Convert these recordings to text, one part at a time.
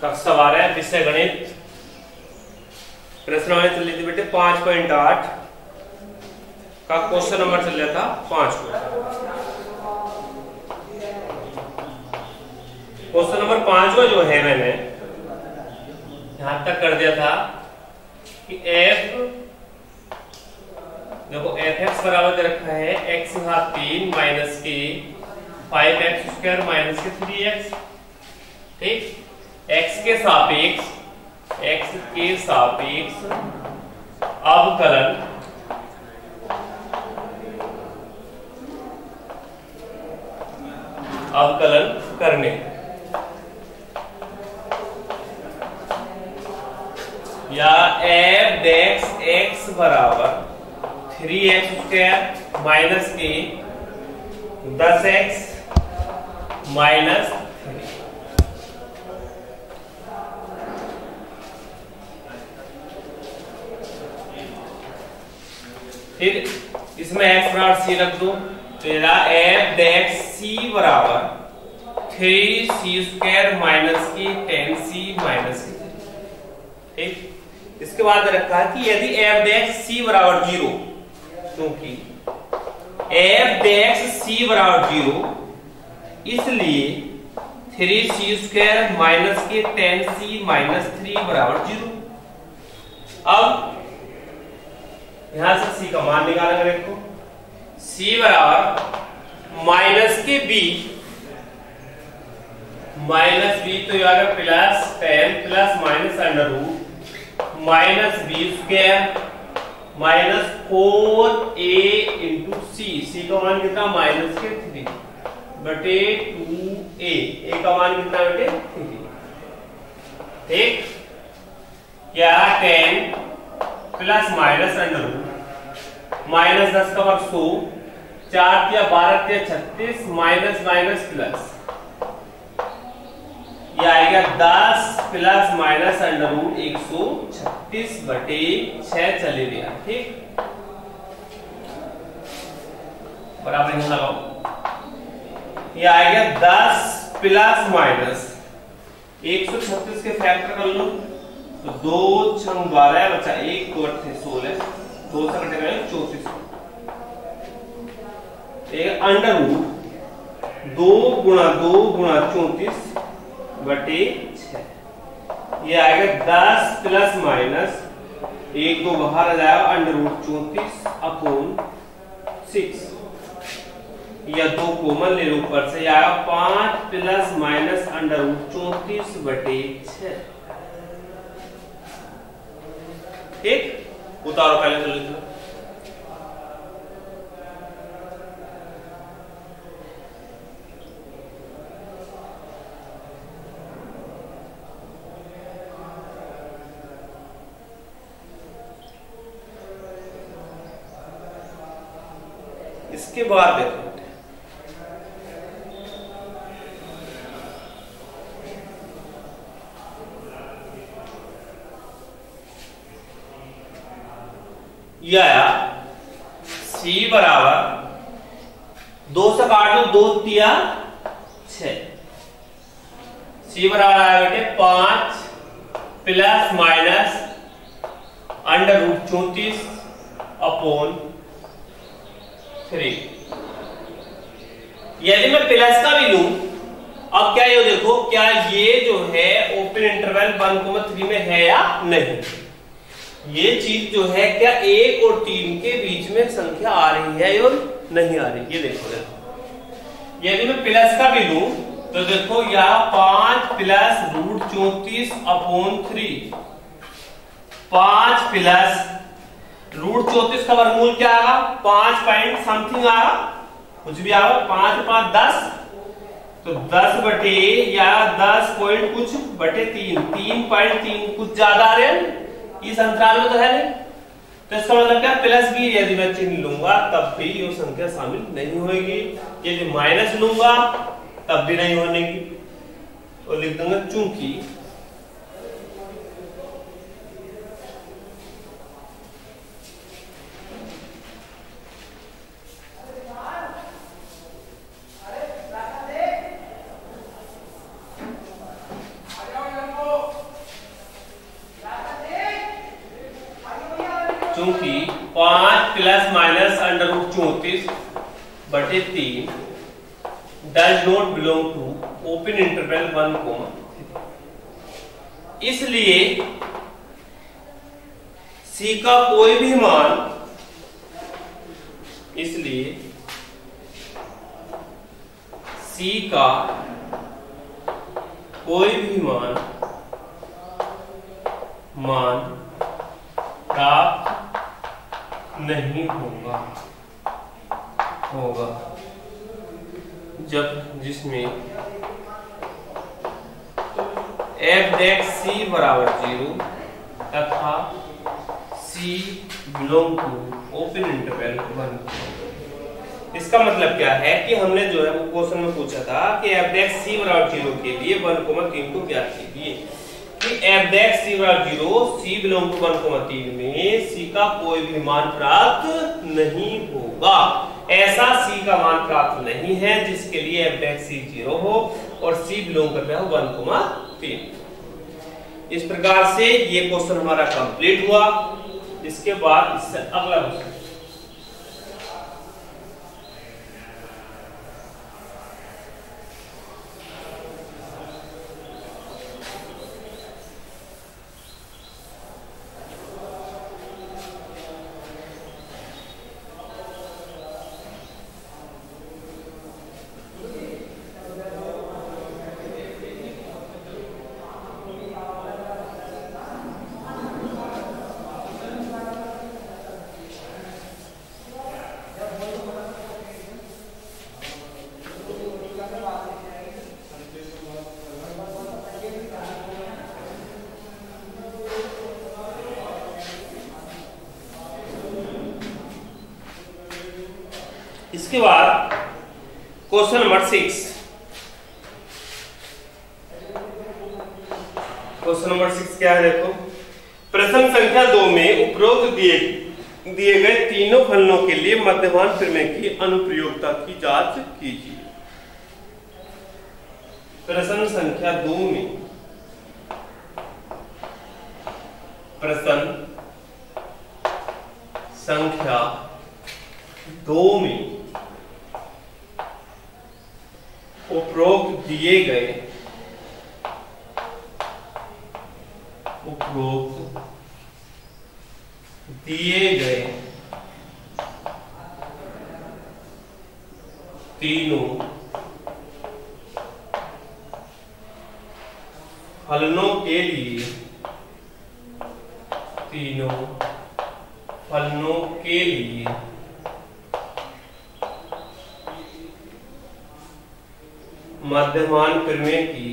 कक्षा 12 विषय गणित। प्रश्न हमारे चल रही थी बेटे 5.8 का क्वेश्चन नंबर चल रहा था 5 को। क्वेश्चन नंबर 5 को जो है मैंने यहां तक कर दिया था कि f देखो fx बराबर दे रखा है x घात 3 माइनस के 5x स्क्वायर माइनस के 3x। ठीक, x के सापेक्ष अवकलन करने या f डेक्स x बराबर 3x स्क्वायर माइनस के 10x माइनस 3। फिर इसमें x बराबर c रख दो, तेरा f डेक्स c बराबर 3c स्क्वायर माइनस की 10c माइनस की। ठीक, इसके बाद रखा है कि यदि f डेक्स c बराबर 0, क्योंकि f डेक्स c बराबर 0 इसलिए 3c स्क्वायर माइनस के 10c माइनस 3 बराबर 0। अब यहां से c का मान निकालेंगे। देखो c बराबर माइनस के b तो यार plus 10 plus minus under root minus b square minus 4a into c का मान कितना माइनस के 3 बटे 2a का मान कितना बटे 3। ठीक, क्या 10 plus minus under root minus 10 का वर्ग 100 4 या 12 या 36 माइनस माइनस प्लस ये आएगा 10 प्लस माइनस अंडर रूट 136 बटे 6 चले गया। ठीक, बराबर यहां लगाओ, ये आएगा 10 प्लस माइनस 136 के फैक्टर कर लो तो 2 6 12 बचा 1 2 8 16 2 से कटेगा 34 एक अंडर रूट 2 गुणा 34 बटे 6। ये आएगा 10 प्लस माइनस 1 2 बाहर आ जाएगा अंडर रूट 34 अपॉन 6 या 2 कॉमन ले लो ऊपर से आएगा 5 प्लस माइनस अंडर रूट 34 बटे 6। ठीक, उतारो पहले तो लिख लो। इसके बाद देखो ये आया c बराबर 2 से काट दो 2 तिया 6 c बराबर आया बेटे 5 plus minus under root 34 upon 3। यदि मैं प्लस का भी लूं, अब क्या ये देखो क्या ये जो है ओपन इंटरवल 1,3 में है या नहीं। ये चीज जो है क्या 1 और 3 के बीच में संख्या आ रही है और नहीं आ रही, ये देखो। यदि मैं प्लस का भी लूं तो देखो यह 5 plus root 34 upon 3 5 plus root 34 का वर्गमूल क्या आएगा 5 पॉइंट समथिंग आएगा, कुछ भी आएगा 5 5 10 तो 10 बटे या 10 पॉइंट कुछ बटे 3 कुछ ज्यादा आ रहे हैं इस अंतराल में तो है नहीं, तो इसका मतलब क्या प्लस भी यदि मैं चिन्ह लूंगा तब भी ये संख्या शामिल नहीं होगी, यदि माइनस लूंगा तब भी नहीं होने की, तो लिख दूंगा चूंकि चूंकि 5 plus minus under root 34/3 does not belong to open interval 1, इसलिए C का कोई भी मान, इसलिए C का कोई भी मान प्राप्त नहीं होगा जिसमें f(c) बराबर 0 तथा C belong to open interval 1। इसका मतलब क्या है कि हमने जो है वो क्वेश्चन में पूछा था कि f(c) बराबर 0 के लिए 1,3 को ज्ञात कीजिए कि f(c) बराबर 0 C बिलोंग टू 1,3 में C का कोई भी मान प्राप्त नहीं होगा। ऐसा C का मान प्राप्त नहीं है जिसके लिए f(c) 0 हो और C बिलोंग कर रहा हो 1,3। इस प्रकार से ये क्वेश्चन हमारा कंप्लीट हुआ। इसके बाद इससे अगला क्वेश्चन, इसके बाद क्वेश्चन नंबर 6। क्वेश्चन नंबर 6 क्या है, देखो। प्रश्न संख्या 2 में उपरोक्त दिए गए तीनों फलनों के लिए मध्यमान प्रमेय की अनुप्रयोगता की जांच कीजिए। प्रश्न संख्या 2 में, प्रश्न संख्या 2 में उपरोक्त दिए गए तीनों फलनों के लिए मध्यमान प्रमेय की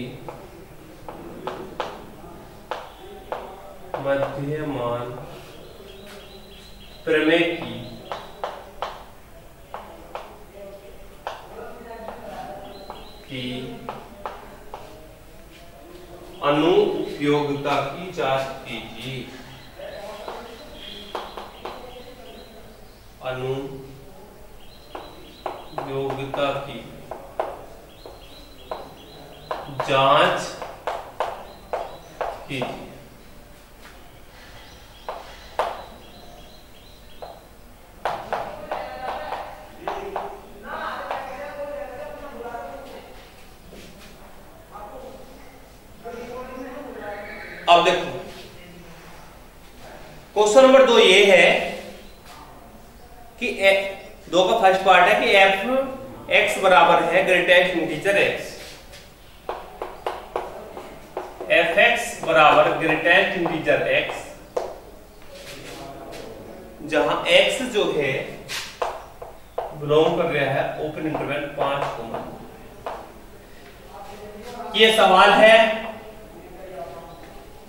अनुपयोगिता की जांच कीजिए। अनुपयोगिता की जांच कीजिए। अब देखो क्वेश्चन नंबर 2 ये है कि 2 का फर्स्ट पार्ट है कि f(x) बराबर है ग्रेटेस्ट इंटीजर x। f(x) बराबर ग्रेटेस्ट इंटीजर x, जहां x जो है बिलोंग कर रहा है ओपन इंटरवल 5। ये सवाल है,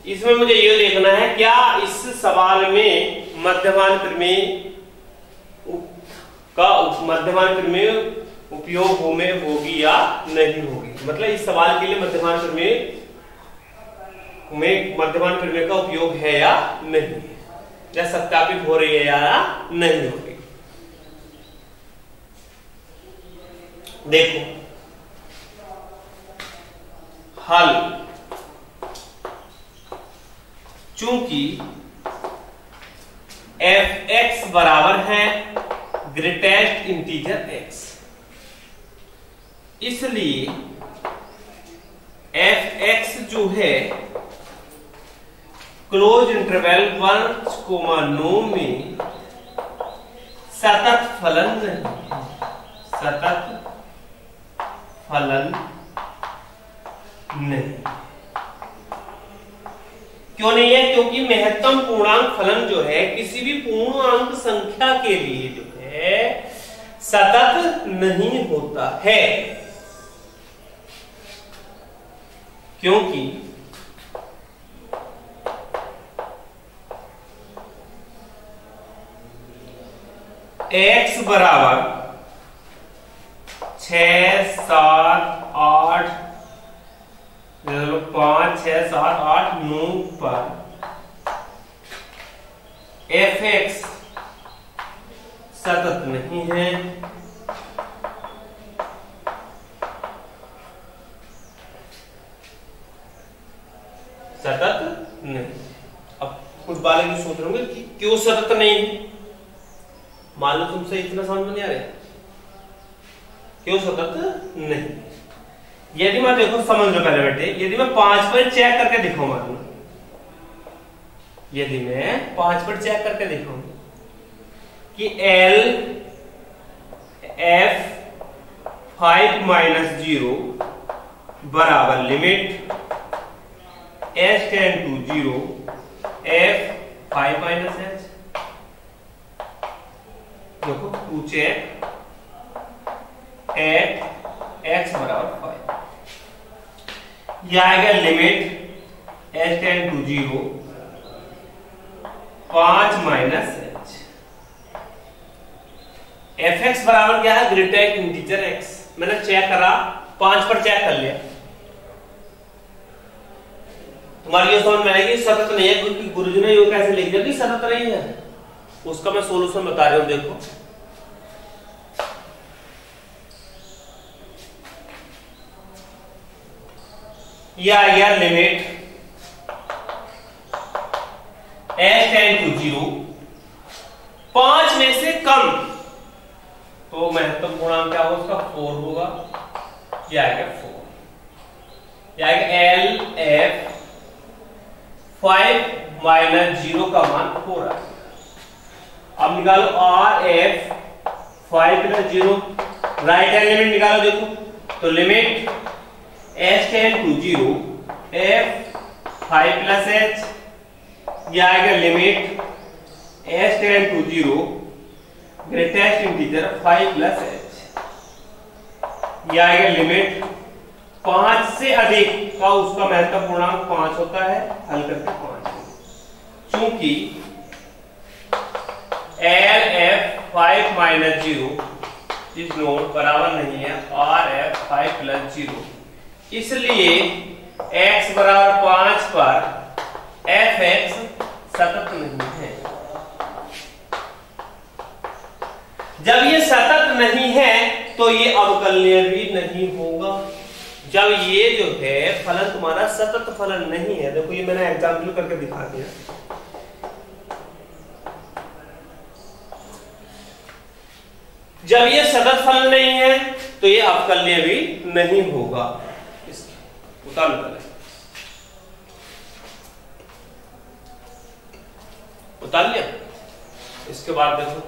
इसमें मुझे ये देखना है क्या इस सवाल में मध्यमान प्रमेय उपयोग में होगी या नहीं होगी। मतलब इस सवाल के लिए मध्यमान प्रमेय का उपयोग है या नहीं, या सत्यापित हो रही है या नहीं हो रही। देखो हल, एफ एक्स बराबर है ग्रेटेस्ट इंटीजर एक्स, इसलिए एफ एक्स जो है क्लोज इंटरवल 1,9 में सतत फलन नहीं, सतत फलन नहीं। क्यों नहीं है? क्योंकि महत्तम पूर्णांक फलन जो है किसी भी पूर्णांक संख्या के लिए जो है सतत नहीं होता है, क्योंकि x बराबर 6, 7, 8, 5, 6, 7, 8, 9 पर fx सतत नहीं है, सतत नहीं। अब कुछ बालक ये सोच रहे होंगे कि क्यों सतत नहीं है। मान लो तुमसे इतना समझ में नहीं आ रहा, क्यों सतत नहीं। यदि मैं देखो, समझ लो पहले बेटे, यदि मैं 5 पर चेक करके दिखाऊं, मान लो यदि मैं 5 पर चेक करके दिखाऊं कि L F 5 - 0 बराबर limit S tend to 0 F 5 - H, देखो टू चेक एट x बराबर 5, यह आएगा limit S tend to 0 5 - H। fx बराबर क्या है? Greatest integer x। मैंने चेक करा, 5 पर चेक कर लिया, तुम्हारी ये समझ में आएगी सतत नहीं है, क्योंकि गुरुजी ने ये कैसे लिख दिया कि सतत नहीं है। उसका मैं सॉल्यूशन बता रहा हूं, देखो यह आ गया लिमिट S टेंड टू 0 5 में से कम, तो महत्तम पूर्णांक क्या होगा उसका? 4 होगा, यह आएगा 4, यह आएगा L F 5 - 0 का मान 4 आएगा। अब निकालो R F 5 + 0, right hand limit निकालो, देखो तो limit S tend to 0 F 5 + H, यह आएगा limit S tend to 0 greatest integer 5 + H, यह आएगा लिमिट 5 से अधिक का उसका महत्तम पूर्णांक 5 होता है, हल करके 5। चूंकि L F 5 - 0 इज नॉट बराबर नहीं है R F 5 + 0, इसलिए x बराबर 5 पर fx सतत नहीं है। जब ये सतत नहीं है तो ये अवकलनीय भी नहीं होगा। जब ये जो है फलन तुम्हारा सतत फलन नहीं है, देखो ये मैंने एग्जाम्पल करके दिखा दिया, जब ये सतत फलन नहीं है तो ये अवकलनीय भी नहीं होगा। उतार लो, उतार लिया। इसके बाद देखो